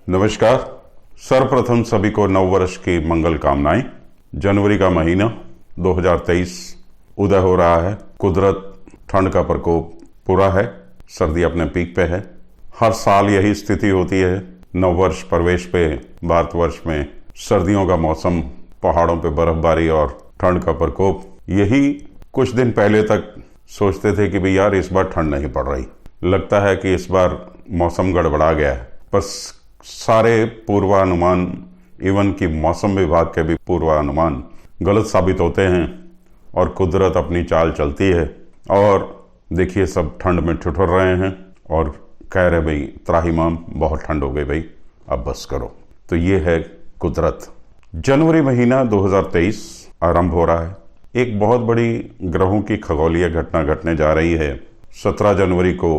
नमस्कार। सर्वप्रथम सभी को नव वर्ष की मंगल कामनाएं। जनवरी का महीना 2023 उदय हो रहा है। कुदरत ठंड का प्रकोप पूरा है, सर्दी अपने पीक पे है। हर साल यही स्थिति होती है। नव वर्ष प्रवेश पे भारतवर्ष में सर्दियों का मौसम, पहाड़ों पे बर्फबारी और ठंड का प्रकोप। यही कुछ दिन पहले तक सोचते थे कि भाई यार इस बार ठंड नहीं पड़ रही, लगता है कि इस बार मौसम गड़बड़ा गया है। पर सारे पूर्वानुमान, इवन कि मौसम विभाग के भी पूर्वानुमान गलत साबित होते हैं और कुदरत अपनी चाल चलती है। और देखिए सब ठंड में ठिठुर रहे हैं और कह रहे भाई त्राहिमाम बहुत ठंड हो गई भाई, अब बस करो। तो ये है कुदरत। जनवरी महीना 2023 आरंभ हो रहा है। एक बहुत बड़ी ग्रहों की खगोलीय घटना घटने जा रही है। 17 जनवरी को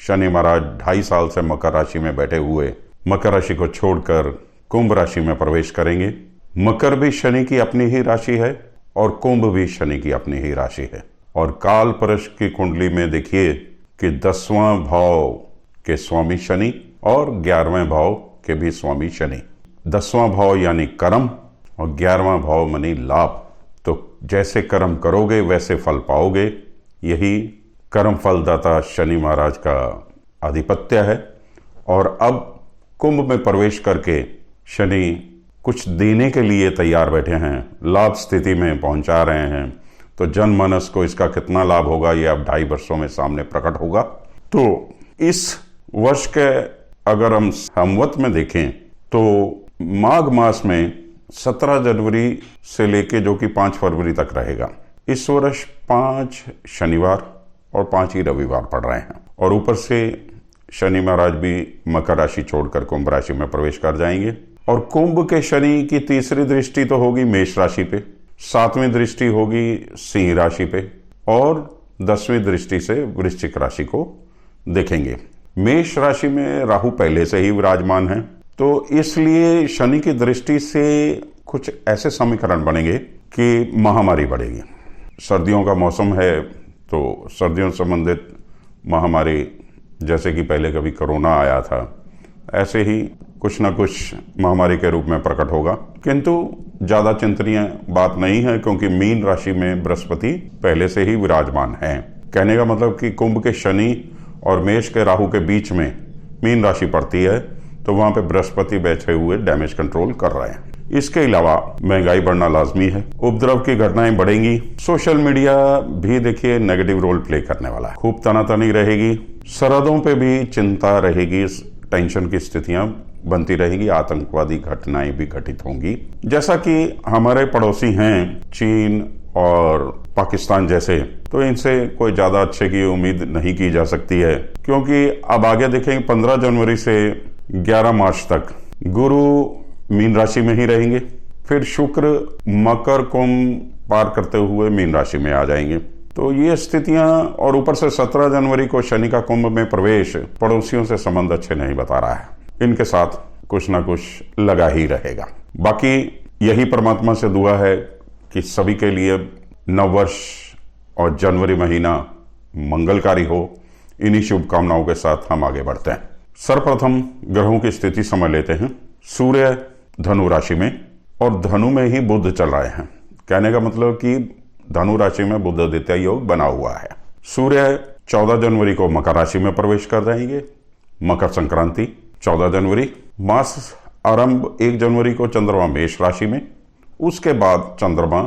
शनि महाराज 2.5 साल से मकर राशि में बैठे हुए मकर राशि को छोड़कर कुंभ राशि में प्रवेश करेंगे। मकर भी शनि की अपनी ही राशि है और कुंभ भी शनि की अपनी ही राशि है। और काल पुरुष की कुंडली में देखिए कि 10वां भाव के स्वामी शनि और 11वें भाव के भी स्वामी शनि। 10वां भाव यानी कर्म और 11वां भाव मानी लाभ। तो जैसे कर्म करोगे वैसे फल पाओगे। यही कर्म फलदाता शनि महाराज का आधिपत्य है। और अब कुंभ में प्रवेश करके शनि कुछ देने के लिए तैयार बैठे हैं, लाभ स्थिति में पहुंचा रहे हैं। तो जनमानस को इसका कितना लाभ होगा ये अब 2.5 वर्षों में सामने प्रकट होगा। तो इस वर्ष के अगर हम संवत में देखें तो माघ मास में 17 जनवरी से लेके जो कि 5 फरवरी तक रहेगा। इस वर्ष 5 शनिवार और 5 ही रविवार पड़ रहे हैं। और ऊपर से शनि महाराज भी मकर राशि छोड़कर कुंभ राशि में प्रवेश कर जाएंगे। और कुंभ के शनि की तीसरी दृष्टि तो होगी मेष राशि पे, 7वीं दृष्टि होगी सिंह राशि पे और 10वीं दृष्टि से वृश्चिक राशि को देखेंगे। मेष राशि में राहु पहले से ही विराजमान है, तो इसलिए शनि की दृष्टि से कुछ ऐसे समीकरण बनेंगे कि महामारी बढ़ेगी। सर्दियों का मौसम है तो सर्दियों संबंधित महामारी, जैसे कि पहले कभी कोरोना आया था, ऐसे ही कुछ ना कुछ महामारी के रूप में प्रकट होगा। किंतु ज्यादा चिंतनीय बात नहीं है क्योंकि मीन राशि में बृहस्पति पहले से ही विराजमान है। कहने का मतलब कि कुंभ के शनि और मेष के राहु के बीच में मीन राशि पड़ती है, तो वहां पे बृहस्पति बैठे हुए डैमेज कंट्रोल कर रहे हैं। इसके अलावा महंगाई बढ़ना लाजमी है, उपद्रव की घटनाएं बढ़ेंगी। सोशल मीडिया भी देखिए नेगेटिव रोल प्ले करने वाला है, खूब तनातनी रहेगी। सरहदों पे भी चिंता रहेगी, टेंशन की स्थितियां बनती रहेगी, आतंकवादी घटनाएं भी घटित होंगी। जैसा कि हमारे पड़ोसी हैं चीन और पाकिस्तान जैसे, तो इनसे कोई ज्यादा अच्छे की उम्मीद नहीं की जा सकती है। क्योंकि अब आगे देखेंगे 15 जनवरी से 11 मार्च तक गुरु मीन राशि में ही रहेंगे। फिर शुक्र मकर कुंभ पार करते हुए मीन राशि में आ जाएंगे। तो ये स्थितियां, और ऊपर से 17 जनवरी को शनि का कुंभ में प्रवेश पड़ोसियों से संबंध अच्छे नहीं बता रहा है। इनके साथ कुछ ना कुछ लगा ही रहेगा। बाकी यही परमात्मा से दुआ है कि सभी के लिए नववर्ष और जनवरी महीना मंगलकारी हो। इन्हीं शुभकामनाओं के साथ हम आगे बढ़ते हैं। सर्वप्रथम ग्रहों की स्थिति समझ लेते हैं। सूर्य धनु राशि में और धनु में ही बुध चल रहे हैं। कहने का मतलब कि धनु राशि में बुध आदित्य योग बना हुआ है। सूर्य 14 जनवरी को मकर राशि में प्रवेश कर जाएंगे। मकर संक्रांति 14 जनवरी। मास आरंभ 1 जनवरी को चंद्रमा मेष राशि में। उसके बाद चंद्रमा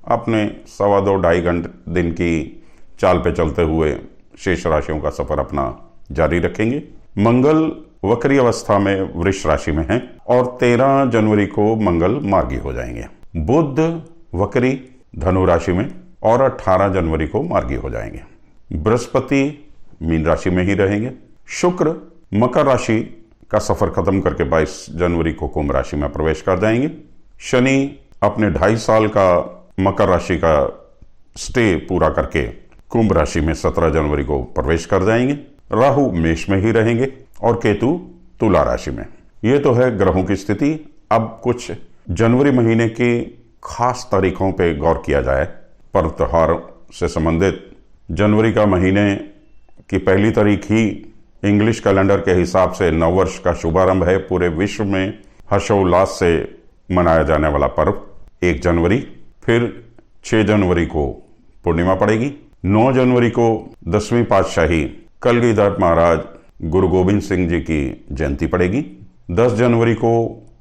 अपने 2.25 घंटे दिन की चाल पे चलते हुए शेष राशियों का सफर अपना जारी रखेंगे। मंगल वक्री अवस्था में वृष राशि में है और 13 जनवरी को मंगल मार्गी हो जाएंगे। बुध वक्री धनु राशि में और 18 जनवरी को मार्गी हो जाएंगे। बृहस्पति मीन राशि में ही रहेंगे। शुक्र मकर राशि का सफर खत्म करके 22 जनवरी को कुंभ राशि में प्रवेश कर जाएंगे। शनि अपने 2.5 साल का मकर राशि का स्टे पूरा करके कुंभ राशि में 17 जनवरी को प्रवेश कर जाएंगे। राहु मेष में ही रहेंगे और केतु तुला राशि में। ये तो है ग्रहों की स्थिति। अब कुछ जनवरी महीने की खास तारीखों पे गौर किया जाए। पर्व त्योहार से संबंधित जनवरी का महीने की पहली तारीख ही इंग्लिश कैलेंडर के हिसाब से नववर्ष का शुभारंभ है। पूरे विश्व में हर्षोल्लास से मनाया जाने वाला पर्व 1 जनवरी, फिर 6 जनवरी को पूर्णिमा पड़ेगी, 9 जनवरी को 10वीं पातशाही कलगीधर महाराज गुरु गोविंद सिंह जी की जयंती पड़ेगी, 10 जनवरी को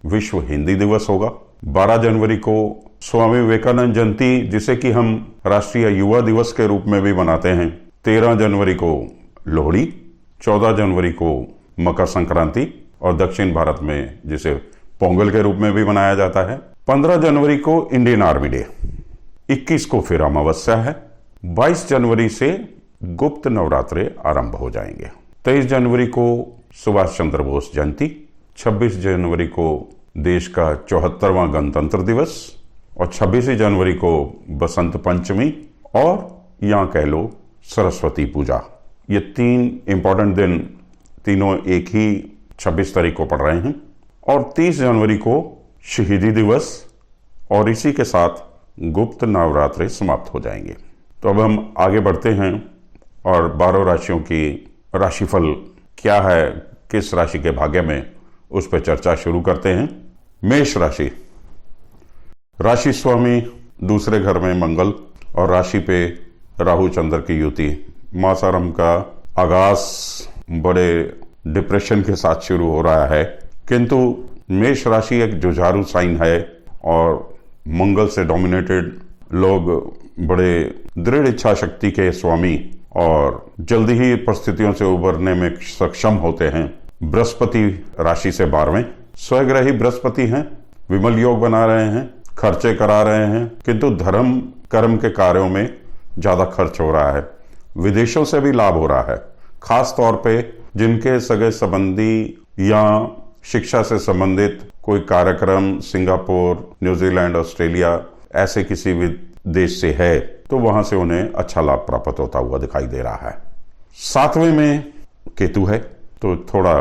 विश्व हिंदी दिवस होगा, 12 जनवरी को स्वामी विवेकानंद जयंती जिसे कि हम राष्ट्रीय युवा दिवस के रूप में भी मनाते हैं, 13 जनवरी को लोहड़ी, 14 जनवरी को मकर संक्रांति और दक्षिण भारत में जिसे पोंगल के रूप में भी मनाया जाता है, 15 जनवरी को इंडियन आर्मी डे, 21 को फिर अमावस्या है, 22 जनवरी से गुप्त नवरात्रे आरंभ हो जाएंगे, 23 जनवरी को सुभाष चंद्र बोस जयंती, 26 जनवरी को देश का 74वां गणतंत्र दिवस और 26 जनवरी को बसंत पंचमी और या कह लो सरस्वती पूजा। ये 3 इंपॉर्टेंट दिन तीनों एक ही 26 तारीख को पड़ रहे हैं और 30 जनवरी को शहीदी दिवस और इसी के साथ गुप्त नवरात्रे समाप्त हो जाएंगे। तो अब हम आगे बढ़ते हैं और 12 राशियों की राशिफल क्या है, किस राशि के भाग्य में, उस पर चर्चा शुरू करते हैं। मेष राशि, राशि स्वामी दूसरे घर में मंगल और राशि पे राहु चंद्र की युति। मास आरंभ का आगाज बड़े डिप्रेशन के साथ शुरू हो रहा है, किंतु मेष राशि एक जुझारू साइन है और मंगल से डोमिनेटेड लोग बड़े दृढ़ इच्छा शक्ति के स्वामी और जल्दी ही परिस्थितियों से उबरने में सक्षम होते हैं। बृहस्पति राशि से 12वें, स्वग्रही बृहस्पति हैं, विमल योग बना रहे हैं, खर्चे करा रहे हैं, किंतु धर्म कर्म के कार्यों में ज्यादा खर्च हो रहा है। विदेशों से भी लाभ हो रहा है, खास तौर पे जिनके सगे संबंधी या शिक्षा से संबंधित कोई कार्यक्रम सिंगापुर, न्यूजीलैंड, ऑस्ट्रेलिया ऐसे किसी भी देश से है तो वहां से उन्हें अच्छा लाभ प्राप्त होता हुआ दिखाई दे रहा है। 7वें में केतु है तो थोड़ा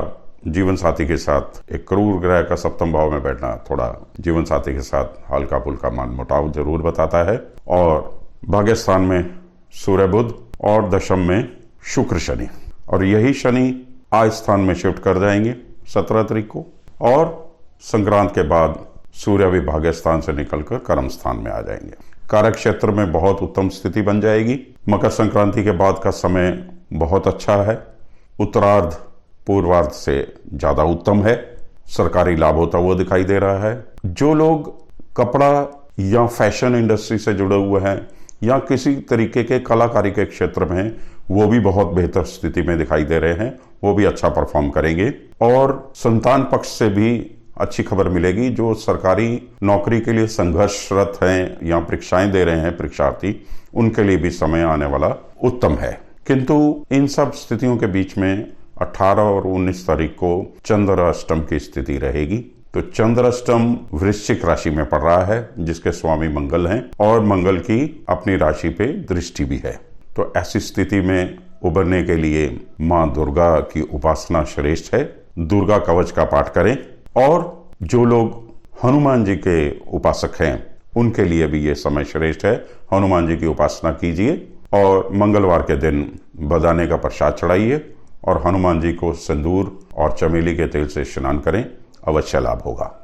जीवन साथी के साथ, एक क्रूर ग्रह का 7वें भाव में बैठना थोड़ा जीवन साथी के साथ हल्का फुल्का मनमुटाव जरूर बताता है। और भाग्य स्थान में सूर्य बुध और दशम में शुक्र शनि, और यही शनि आज स्थान में शिफ्ट कर जाएंगे 17 तारीख को और संक्रांत के बाद सूर्य भी भाग्य स्थान से निकलकर कर्म स्थान में आ जाएंगे। कार्य क्षेत्र में बहुत उत्तम स्थिति बन जाएगी। मकर संक्रांति के बाद का समय बहुत अच्छा है, उत्तरार्ध पूर्वार्ध से ज्यादा उत्तम है, सरकारी लाभ होता हुआ दिखाई दे रहा है। जो लोग कपड़ा या फैशन इंडस्ट्री से जुड़े हुए हैं या किसी तरीके के कलाकारी के क्षेत्र में हैं, वो भी बहुत बेहतर स्थिति में दिखाई दे रहे हैं, वो भी अच्छा परफॉर्म करेंगे। और संतान पक्ष से भी अच्छी खबर मिलेगी। जो सरकारी नौकरी के लिए संघर्षरत हैं या परीक्षाएं दे रहे हैं परीक्षार्थी, उनके लिए भी समय आने वाला उत्तम है। किंतु इन सब स्थितियों के बीच में 18 और 19 तारीख को चंद्र अष्टम की स्थिति रहेगी। तो चंद्र अष्टम वृश्चिक राशि में पड़ रहा है जिसके स्वामी मंगल हैं और मंगल की अपनी राशि पे दृष्टि भी है। तो ऐसी स्थिति में उबरने के लिए मां दुर्गा की उपासना श्रेष्ठ है। दुर्गा कवच का पाठ करें और जो लोग हनुमान जी के उपासक हैं उनके लिए भी ये समय श्रेष्ठ है। हनुमान जी की उपासना कीजिए और मंगलवार के दिन बदाने का प्रसाद चढ़ाइए और हनुमान जी को सिंदूर और चमेली के तेल से स्नान करें, अवश्य लाभ होगा।